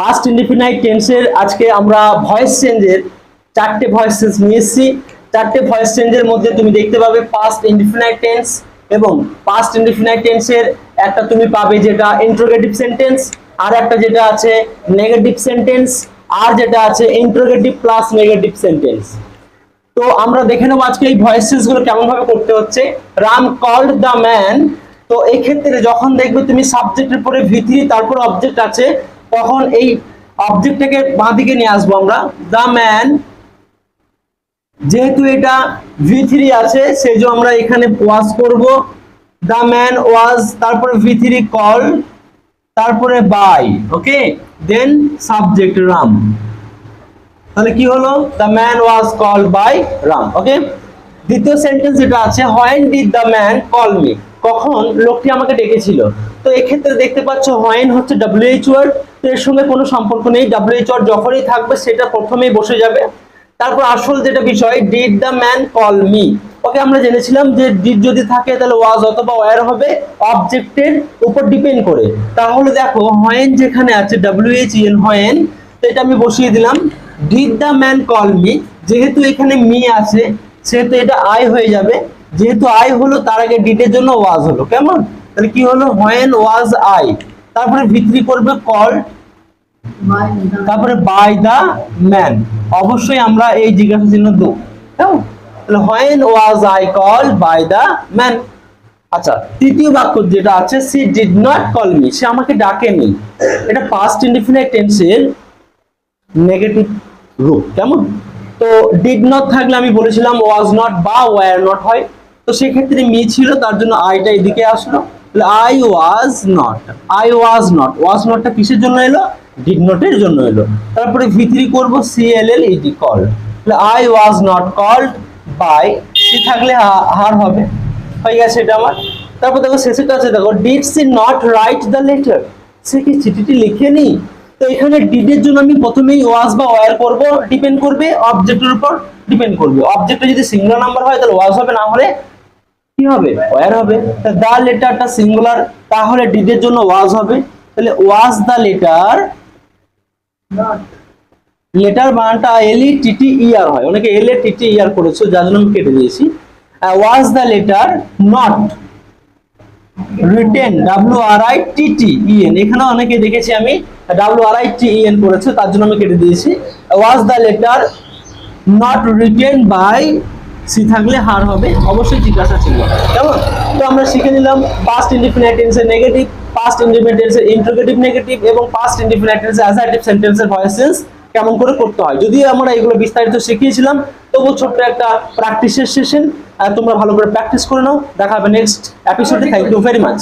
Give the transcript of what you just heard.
Past indefinite টেন্সের আজকে আমরা ভয়েস চেঞ্জের চারটে ভয়েস চেঞ্জ নিয়ে এসেছি। চারটে ভয়েস চেঞ্জের মধ্যে তুমি দেখতে পাবে পাস্ট ইনডিফিনাইট টেন্স, এবং পাস্ট ইনডিফিনাইট টেন্সের একটা তুমি পাবে যেটা ইন্টারোগেটিভ সেন্টেন্স, আর একটা যেটা আছে নেগেটিভ সেন্টেন্স, আর যেটা আছে ইন্টারোগেটিভ প্লাস নেগেটিভ সেন্টেন্স। তো আমরা দেখে নেবো আজকে এই ভয়েস চেঞ্জ গুলো কেমন ভাবে করতে হচ্ছে। রাম কল্ড দ্য ম্যান, তো এই ক্ষেত্রে যখন দেখবে তুমি সাবজেক্টের পরে ভি3 তারপর অবজেক্ট আছে, তখন এই অবজেক্টটাকে বাঁ দিকে নিয়ে আসবো আমরা। দ্য ম্যান, যেহেতু এটা ভি3 আছে সেই জন্য আমরা এখানে ওয়াজ করব। দ্য ম্যান ওয়াজ, তারপরে ভি3 কল, তারপরে by, okay, then subject Ram. তাহলে কি হলো? The man was called by Ram. Okay, দ্বিতীয় সেন্টেন্স যেটা আছে, when did the man call me, কখন লোকটি আমাকে ডেকেছিল। তো এক্ষেত্রে দেখতে পাচ্ছ হোয়েন হচ্ছে WH ওয়ার্ড, তো এর সঙ্গে কোনো সম্পর্ক নেই। WH ওয়ার্ড যখনই থাকবে সেটা প্রথমেই বসে যাবে। তারপর আসল যেটা বিষয়, did the man call me, okay আমরা জেনেছিলাম যে ডিড যদি থাকে তাহলে ওয়াজ অথবা ওয়্যার হবে অবজেক্টের উপর ডিপেন্ড করে। তাহলে দেখো হোয়েন যেখানে আছে WHEN হোয়েন, তো এটা আমি বসিয়ে দিলাম। Did the man call me, যেহেতু এখানে মি আছে সেহেতু এটা আই হয়ে যাবে। যেহেতু আই হলো তার আগে ডিডের জন্য ওয়াজ হলো, কেমন? তাহলে কি হলো? হোয়েন ওয়াজ আই, তারপরে ভিতরি করবে কল, তারপরে বাই দা ম্যান। অবশ্যই আমরা এই জিজ্ঞাসা চিহ্ন দেব, কেমন? তাহলে when was I call by the man. আচ্ছা, তৃতীয় বাক্য যেটা আছে, she did not call me, সে আমাকে ডাকেনি। এটা পাস্ট ইনডিফিনাইট টেন্সের নেগেটিভ রূপ, কেমন? তো ডিড নট থাকলে আমি বলেছিলাম ওয়াজ নট বা ওয়্যার নট হয়, তো সেক্ষেত্রে মি ছিল তার জন্য আইটা এদিকে আসলো। I was not, I was not, was নটটা কিসের জন্য এলো? ডিড নটের জন্য এলো। তারপরে ভি3 করব, CLLED call, I was not called by, সি থাকলে হার হবে, হয়ে গেছে এটা আমার। তারপর দেখো শেষের কাছে দেখো, did she not write the letter, সে কি চিঠিটি লিখেনি। তো এখানে ডিডের জন্য আমি প্রথমেই ওয়াজ বা ওয়্যার করব, ডিপেন্ড করবে অবজেক্টের উপর ডিপেন্ড করবে। অবজেক্টে যদি সিঙ্গুলার নাম্বার হয় তাহলে ওয়াজ হবে, না হলে কি হবে? ওয়্যার হবে। দা লেটারটা সিঙ্গুলার, তাহলে ডিডের জন্য ওয়াজ হবে। তাহলে ওয়াজ দা লেটার, লেটার বানানটা LETTER হয়, অনেকে LATTER করেছো যার জন্য আমি কেটে দিয়েছি। ওয়াজ দা লেটার নট রিটেন, WRITTEN, এখানে অনেকে দেখেছি আমি WRITEN করেছে তার জন্য আমি কেটে দিয়েছি। Was the letter not written by, সি থাকলে হার হবে, অবশ্যই জিজ্ঞাসা ছিল, কেমন? তো আমরা শিখে নিলাম পাস্ট ইনডিফিনাইট টেন্সের নেগেটিভ, পাস্ট ইনডিফিনাইট টেন্সের ইন্টারোগেটিভ নেগেটিভ, এবং পাস্ট ইনডিফিনাইট টেন্সের অ্যাসার্টিভ সেন্টেন্সের ভয়েস চেঞ্জ কেমন করে করতে হয়। যদিও আমরা এগুলো বিস্তারিত শিখিয়েছিলাম, তবু ছোট্ট একটা প্র্যাকটিসের সেশন, তোমরা ভালো করে প্র্যাকটিস করে নাও। দেখা হবে নেক্সট এপিসোডে। Thank you very much.